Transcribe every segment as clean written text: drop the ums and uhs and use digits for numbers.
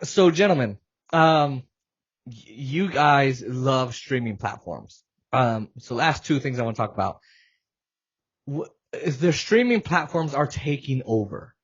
So gentlemen, um, you guys love streaming platforms. So last two things I want to talk about. Is the streaming platforms are taking over.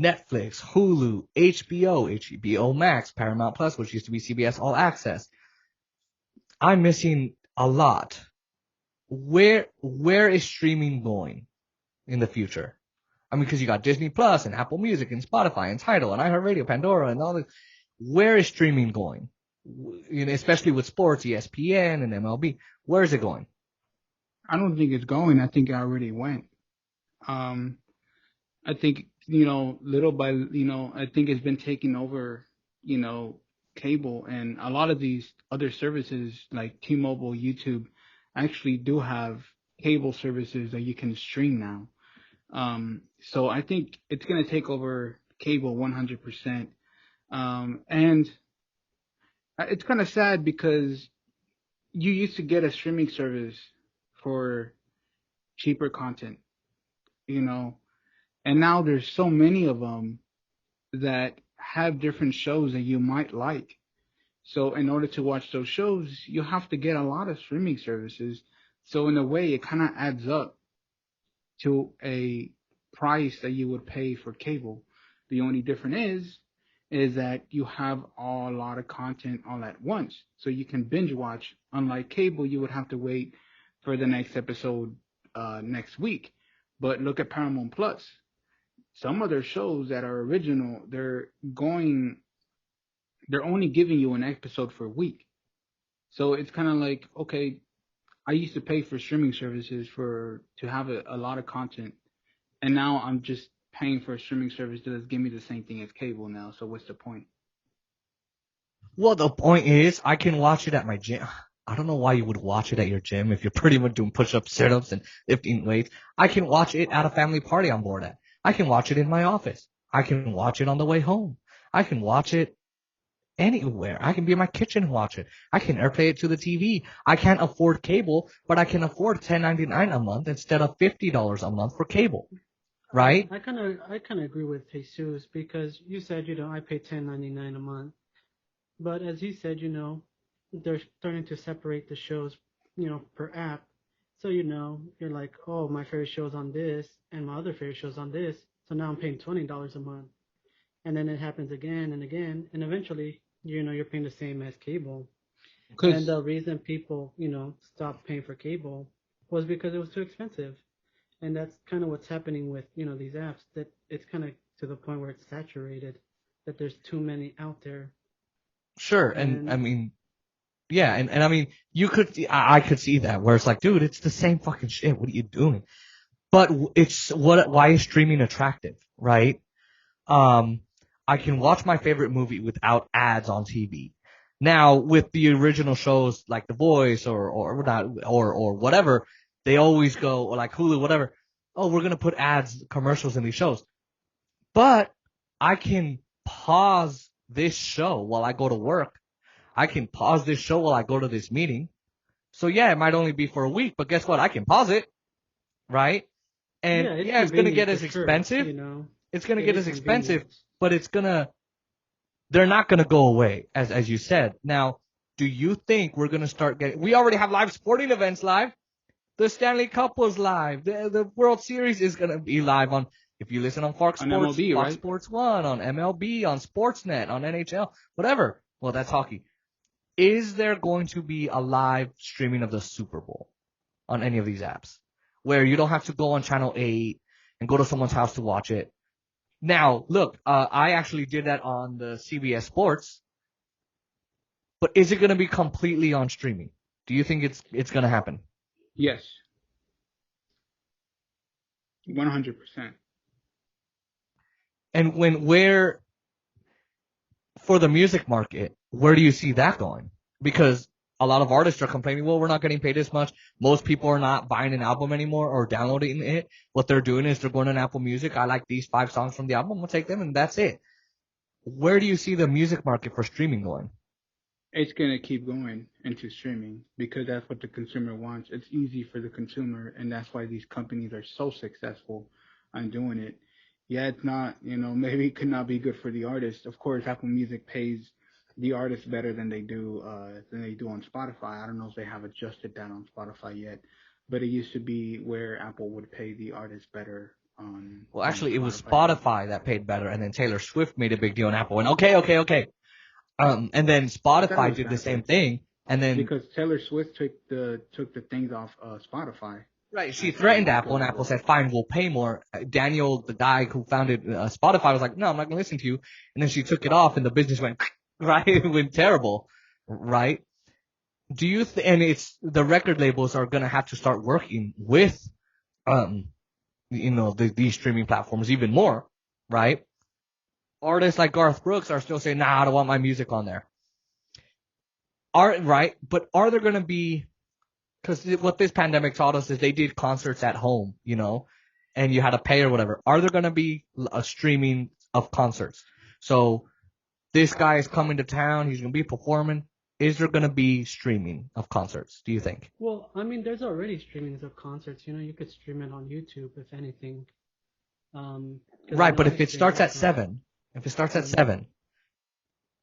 Netflix, Hulu, HBO, HBO Max, Paramount Plus, which used to be CBS All Access. I'm missing a lot. Where is streaming going in the future? I mean, because you got Disney Plus and Apple Music and Spotify and Tidal and iHeartRadio, Pandora, and all this. Where is streaming going? Especially with sports, ESPN and MLB. Where is it going? I don't think it's going. I think it already went. Um, I think, little by, I think it's been taking over, you know, cable, and a lot of these other services like T-Mobile, YouTube actually do have cable services that you can stream now. So I think it's going to take over cable 100%. And it's kind of sad because you used to get a streaming service for cheaper content, you know, and now there's so many of them that have different shows that you might like. So in order to watch those shows, you have to get a lot of streaming services. So in a way, it kind of adds up to a price that you would pay for cable. The only difference is that you have a lot of content all at once, so you can binge watch. Unlike cable, you would have to wait for the next episode next week. But look at Paramount Plus. Some of their shows that are original, they're only giving you an episode for a week. So it's kind of like, okay, I used to pay for streaming services for to have a lot of content, and now I'm just paying for a streaming service that does give me the same thing as cable now. So what's the point? Well, the point is, I can watch it at my gym. I don't know why you would watch it at your gym if you're pretty much doing push-ups, sit-ups, and lifting weights. I can watch it at a family party I'm bored at. I can watch it in my office. I can watch it on the way home. I can watch it anywhere. I can be in my kitchen and watch it. I can airplay it to the TV. I can't afford cable, but I can afford 10.99 a month instead of $50 a month for cable, right? I kind of agree with Jesus because you said I pay 10.99 a month, but as he said, they're starting to separate the shows, per app. So you're like, oh, my favorite show's on this, and my other favorite show's on this. So now I'm paying $20 a month, and then it happens again and again, and eventually, you're paying the same as cable. And Because the reason people, stopped paying for cable was because it was too expensive. And that's kind of what's happening with these apps, that it's kind of to the point where it's saturated, that there's too many out there. Sure. And I And mean, yeah. And I mean, I could see that where it's like, dude, it's the same fucking shit. What are you doing? But why is streaming attractive, right? Um, I can watch my favorite movie without ads on TV. Now, with the original shows like The Voice or not, or whatever, they always go, or like Hulu, whatever. Oh, we're gonna put ads, commercials in these shows. But I can pause this show while I go to work. I can pause this show while I go to this meeting. So yeah, it might only be for a week, but guess what? I can pause it, right? And yeah, it's yeah, it's gonna get convenient for as sure. expensive. It's gonna It get is as expensive, convenient. but they're not gonna go away, as you said. Now, do you think we're gonna start getting? We already have live sporting events live. The Stanley Cup was live. The World Series is gonna be live on. If you listen on on MLB, Fox right? Sports One, on MLB, on Sportsnet, on NHL, whatever. Well, that's hockey. Is there going to be a live streaming of the Super Bowl on any of these apps where you don't have to go on Channel 8 and go to someone's house to watch it? Now, look, I actually did that on the CBS Sports, but is it going to be completely on streaming? Do you think it's going to happen? Yes, 100%. And where for the music market, where do you see that going? Because a lot of artists are complaining, well, we're not getting paid as much. Most people are not buying an album anymore or downloading it. What they're doing is they're going on Apple Music. I like these 5 songs from the album. We'll take them, and that's it. Where do you see the music market for streaming going? It's gonna keep going into streaming because that's what the consumer wants. It's easy for the consumer, and that's why these companies are so successful on doing it. Yeah, it's not, maybe it could not be good for the artist. Of course, Apple Music pays the artist better than they do on Spotify. I don't know if they have adjusted that on Spotify yet, but it used to be where Apple would pay the artist better Well, on actually, it was Spotify than Spotify that paid better, and then Taylor Swift made a big deal, and Apple went, okay, okay, okay. And then I thought it Spotify was did the same backwards thing, and then because Taylor Swift took the things off Spotify. right, she I think threatened after Apple, and like Apple what? said, fine, we'll pay more. Daniel, the guy who founded Spotify, was like, no, I'm not gonna listen to you. And then she took it off, and the business went right, it went terrible, right? Do you and it's the record labels are gonna have to start working with um these streaming platforms even more, right? Artists like Garth Brooks are still saying, nah, I don't want my music on there. But are there gonna be, because what this pandemic taught us is they did concerts at home, and you had to pay or whatever. Are there gonna be a streaming of concerts? So this guy is coming to town, he's gonna be performing. Is there gonna be streaming of concerts? Do you think? Well, I mean, there's already streamings of concerts. You could stream it on YouTube if anything. Because I Right, know but I if it stream starts my at concerts. 7, if it starts at Mhm. 7,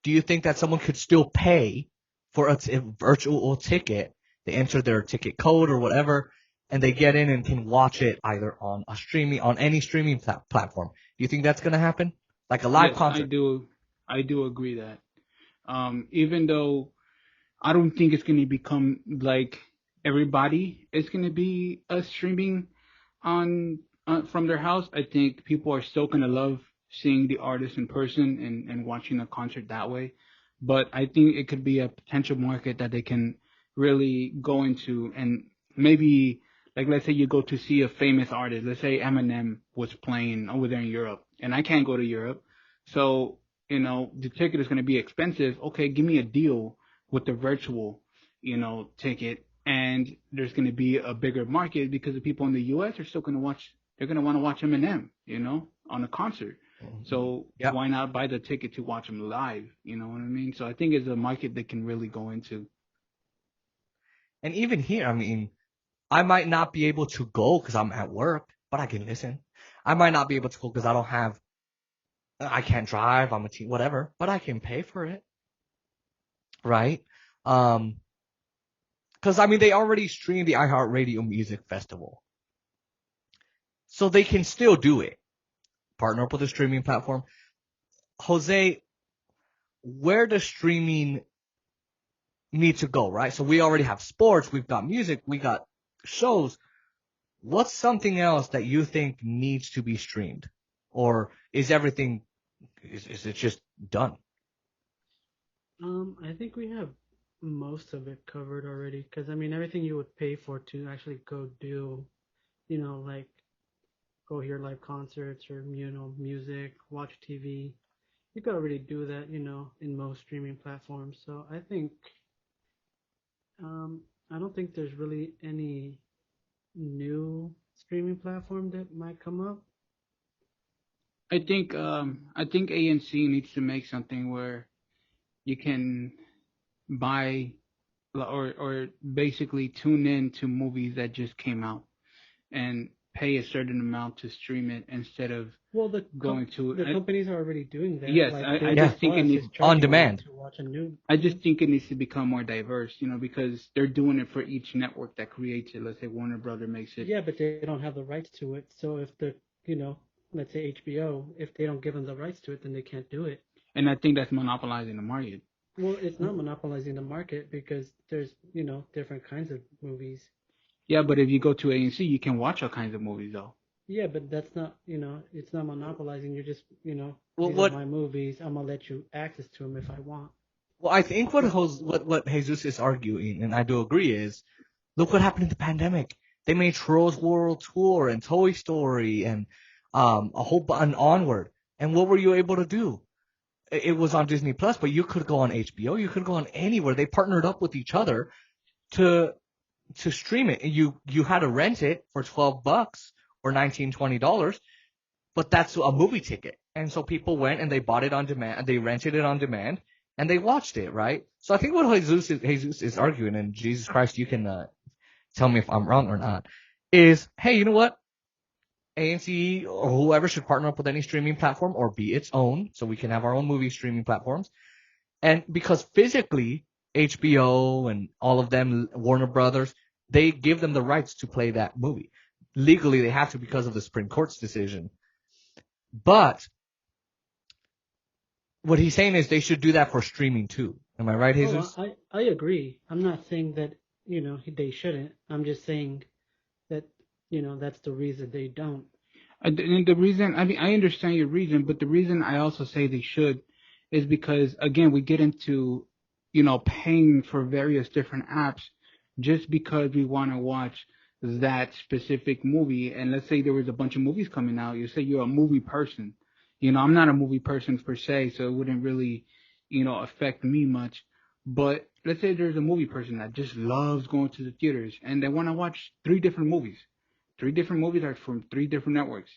do you think that someone could still pay for a virtual ticket? They enter their ticket code or whatever, and they get in and can watch it either on any streaming platform. Do you think that's gonna happen? Like a live Yes, I concert? do. I do agree that. Even though I don't think it's going to become like everybody is going to be streaming on from their house. I think people are still going to love seeing the artist in person and watching a concert that way. But I think it could be a potential market that they can really go into and maybe like let's say you go to see a famous artist. Let's say Eminem was playing over there in Europe, and I can't go to Europe, so the ticket is going to be expensive. Okay, give me a deal with the virtual, ticket, and there's going to be a bigger market because the people in the U.S. are still going to watch. They're going to want to watch Eminem, on a concert. So Yep. why not buy the ticket to watch him live? You know what I mean? So I think it's a market they can really go into. And even here, I mean, I might not be able to go because I'm at work, but I can listen. I might not be able to go because I can't drive. I'm a teen, whatever, but I can pay for it, right? Um, because I mean, they already stream the iHeartRadio Music Festival, so they can still do it. Partner up with a streaming platform. Jose, where does streaming need to go, right? So we already have sports, we've got music, we got shows. What's something else that you think needs to be streamed? Or is it just done? I think we have most of it covered already. Because I mean, everything you would pay for to actually go do, like go hear live concerts or music, watch TV. You could already do that, in most streaming platforms. So I think I don't think there's really any new streaming platform that might come up. I think ANC needs to make something where you can buy or basically tune in to movies that just came out and pay a certain amount to stream it instead of Well, the going to. the companies are already doing that. Yes, Like I Yeah, Disney just think it Plus needs. is on charging you demand. to watch a new I movie. just think it needs to become more diverse, because they're doing it for each network that creates it. Let's say Warner Brother makes it. Yeah, but they don't have the rights to it. So if you know, let's say HBO, if they don't give them the rights to it, then they can't do it. And I think that's monopolizing the market. Well, it's not monopolizing the market because there's, different kinds of movies. Yeah, but if you go to ANC, you can watch all kinds of movies though. Yeah, but that's not, it's not monopolizing. You're just, Well, these are what my movies. I'm gonna let you access to them if I want. well, I think what Jesus is arguing, and I do agree, is look what happened in the pandemic. They made Trolls World Tour and Toy Story and a whole and Onward. And what were you able to do? It was on Disney Plus, but you could go on HBO. You could go on anywhere. They partnered up with each other to stream it. And you had to rent it for $12 or $19-20, but that's a movie ticket. And so people went and they bought it on demand. They rented it on demand and they watched it, right? So I think what Jesus is arguing, and Jesus Christ, you can tell me if I'm wrong or not, is, hey, you know what? ANC or whoever should partner up with any streaming platform or be its own, so we can have our own movie streaming platforms. And because physically, HBO and all of them, Warner Brothers, they give them the rights to play that movie. Legally, they have to because of the Supreme Court's decision. But what he's saying is they should do that for streaming too. Am I right, Jesus? I agree. I'm not saying that, they shouldn't. I'm just saying that, that's the reason they don't. And the reason, I mean, I understand your reason, but the reason I also say they should is because, again, we get into, paying for various different apps just because we want to watch that specific movie. And let's say there was a bunch of movies coming out. You say you're a movie person. I'm not a movie person per se, so it wouldn't really, affect me much. But let's say there's a movie person that just loves going to the theaters and they want to watch 3 different movies. 3 different movies are from 3 different networks.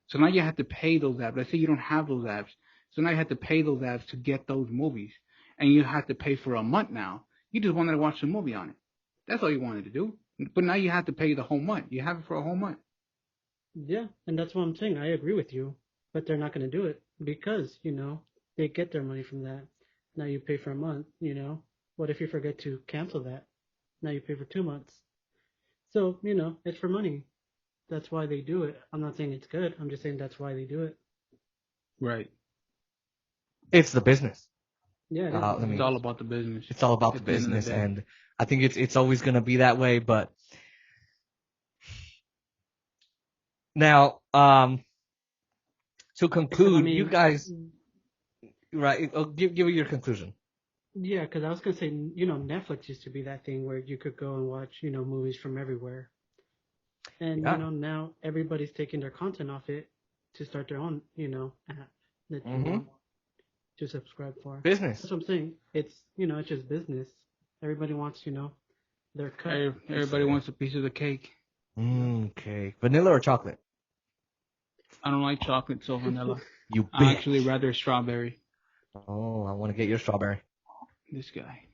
So now you have to pay those apps. Let's say you don't have those apps. So now you have to pay those apps to get those movies. And you have to pay for a month now. You just wanted to watch the movie on it. That's all you wanted to do. But now you have to pay the whole month. You have it for a whole month. Yeah, and that's what I'm saying. I agree with you. But they're not going to do it because, they get their money from that. Now you pay for a month, What if you forget to cancel that? Now you pay for 2 months. So, it's for money. That's why they do it. I'm not saying it's good. I'm just saying that's why they do it. Right. It's the business. Yeah, It's all about the business. It's all about the business, and I think it's always going to be that way. But now, to conclude, you guys, right? Give me your conclusion. Yeah, because I was gonna say, Netflix used to be that thing where you could go and watch, movies from everywhere, and now everybody's taking their content off it to start their own, app that you want to subscribe for. Business. That's what I'm saying. It's it's just business. Everybody wants, their cut. Everybody wants a piece of the cake. Cake. Vanilla or chocolate? I don't like chocolate, so vanilla. You bitch. I actually rather strawberry. Oh, I want to get your strawberry. This guy.